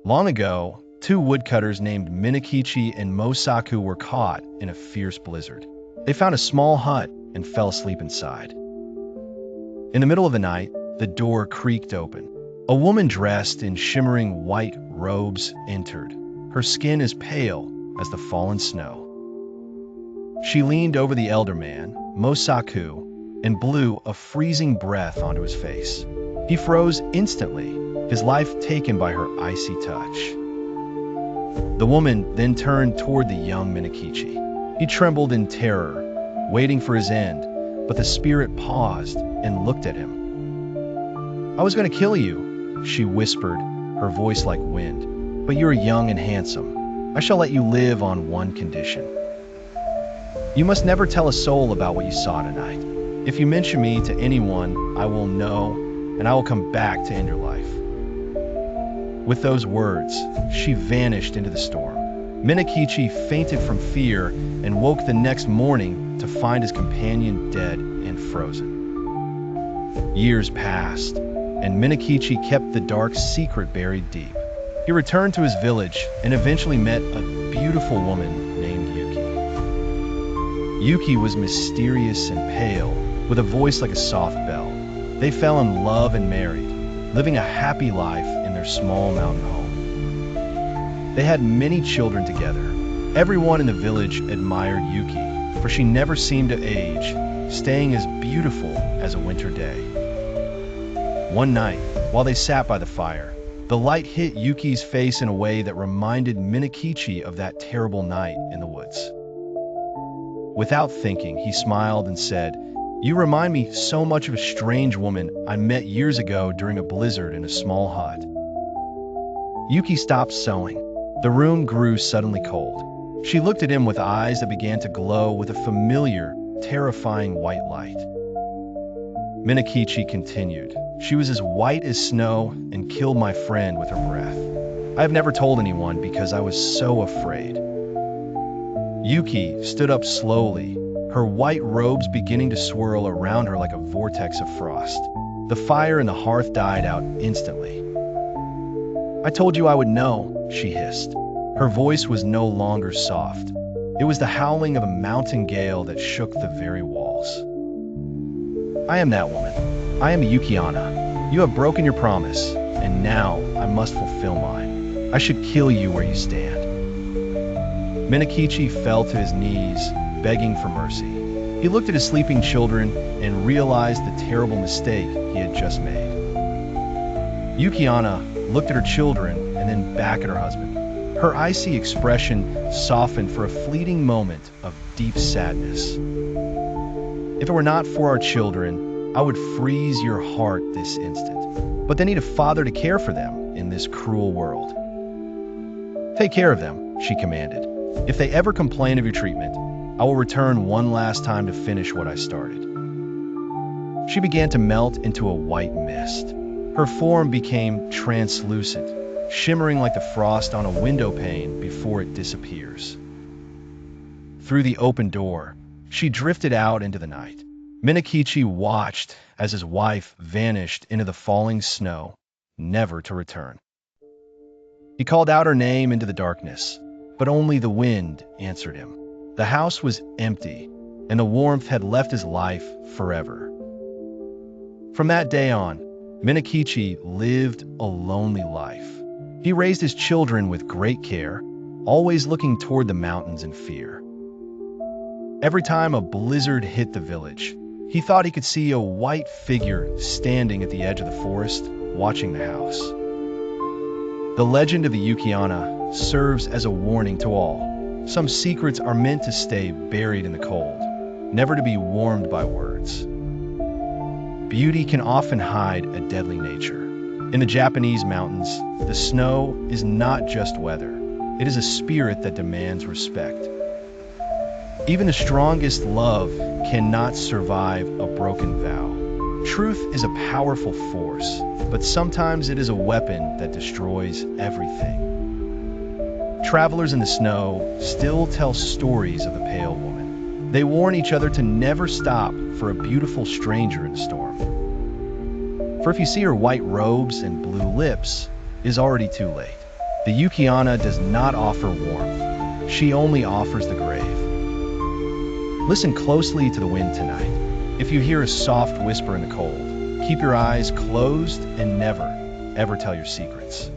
Long ago, two woodcutters named Minakichi and Mosaku were caught in a fierce blizzard. They found a small hut and fell asleep inside. In the middle of the night, the door creaked open. A woman dressed in shimmering white robes entered, her skin as pale as the fallen snow. She leaned over the elder man, Mosaku, and blew a freezing breath onto his face. He froze instantly, his life taken by her icy touch. The woman then turned toward the young Minakichi. He trembled in terror, waiting for his end, but the spirit paused and looked at him. "I was going to kill you," she whispered, her voice like wind, "but you're young and handsome. I shall let you live on one condition. You must never tell a soul about what you saw tonight. If you mention me to anyone, I will know, and I will come back to end your life." With those words, she vanished into the storm. Minakichi fainted from fear and woke the next morning to find his companion dead and frozen. Years passed, and Minakichi kept the dark secret buried deep. He returned to his village and eventually met a beautiful woman named Yuki. Yuki was mysterious and pale, with a voice like a soft bell. They fell in love and married, living a happy life in their small mountain home. They had many children together. Everyone in the village admired Yuki, for she never seemed to age, staying as beautiful as a winter day. One night, while they sat by the fire, the light hit Yuki's face in a way that reminded Minakichi of that terrible night in the woods. Without thinking, he smiled and said, "You remind me so much of a strange woman I met years ago during a blizzard in a small hut." Yuki stopped sewing. The room grew suddenly cold. She looked at him with eyes that began to glow with a familiar, terrifying white light. Minakichi continued, "She was as white as snow and killed my friend with her breath. I have never told anyone because I was so afraid." Yuki stood up slowly, her white robes beginning to swirl around her like a vortex of frost. The fire in the hearth died out instantly. "I told you I would know," she hissed. Her voice was no longer soft. It was the howling of a mountain gale that shook the very walls. "I am that woman. I am Yuki-onna. You have broken your promise, and now I must fulfill mine. I should kill you where you stand." Minakichi fell to his knees, begging for mercy. He looked at his sleeping children and realized the terrible mistake he had just made. Yuki-onna looked at her children and then back at her husband. Her icy expression softened for a fleeting moment of deep sadness. "If it were not for our children, I would freeze your heart this instant. But they need a father to care for them in this cruel world. Take care of them," she commanded. "If they ever complain of your treatment, I will return one last time to finish what I started." She began to melt into a white mist. Her form became translucent, shimmering like the frost on a window pane before it disappears. Through the open door, she drifted out into the night. Minakichi watched as his wife vanished into the falling snow, never to return. He called out her name into the darkness, but only the wind answered him. The house was empty, and the warmth had left his life forever. From that day on, Minakichi lived a lonely life. He raised his children with great care, always looking toward the mountains in fear. Every time a blizzard hit the village, he thought he could see a white figure standing at the edge of the forest, watching the house. The legend of the Yuki-onna serves as a warning to all. Some secrets are meant to stay buried in the cold, never to be warmed by words. Beauty can often hide a deadly nature. In the Japanese mountains, the snow is not just weather. It is a spirit that demands respect. Even the strongest love cannot survive a broken vow. Truth is a powerful force, but sometimes it is a weapon that destroys everything. Travelers in the snow still tell stories of the pale woman. They warn each other to never stop for a beautiful stranger in a storm. For if you see her white robes and blue lips, it is already too late. The Yuki-onna does not offer warmth. She only offers the grave. Listen closely to the wind tonight. If you hear a soft whisper in the cold, keep your eyes closed and never, ever tell your secrets.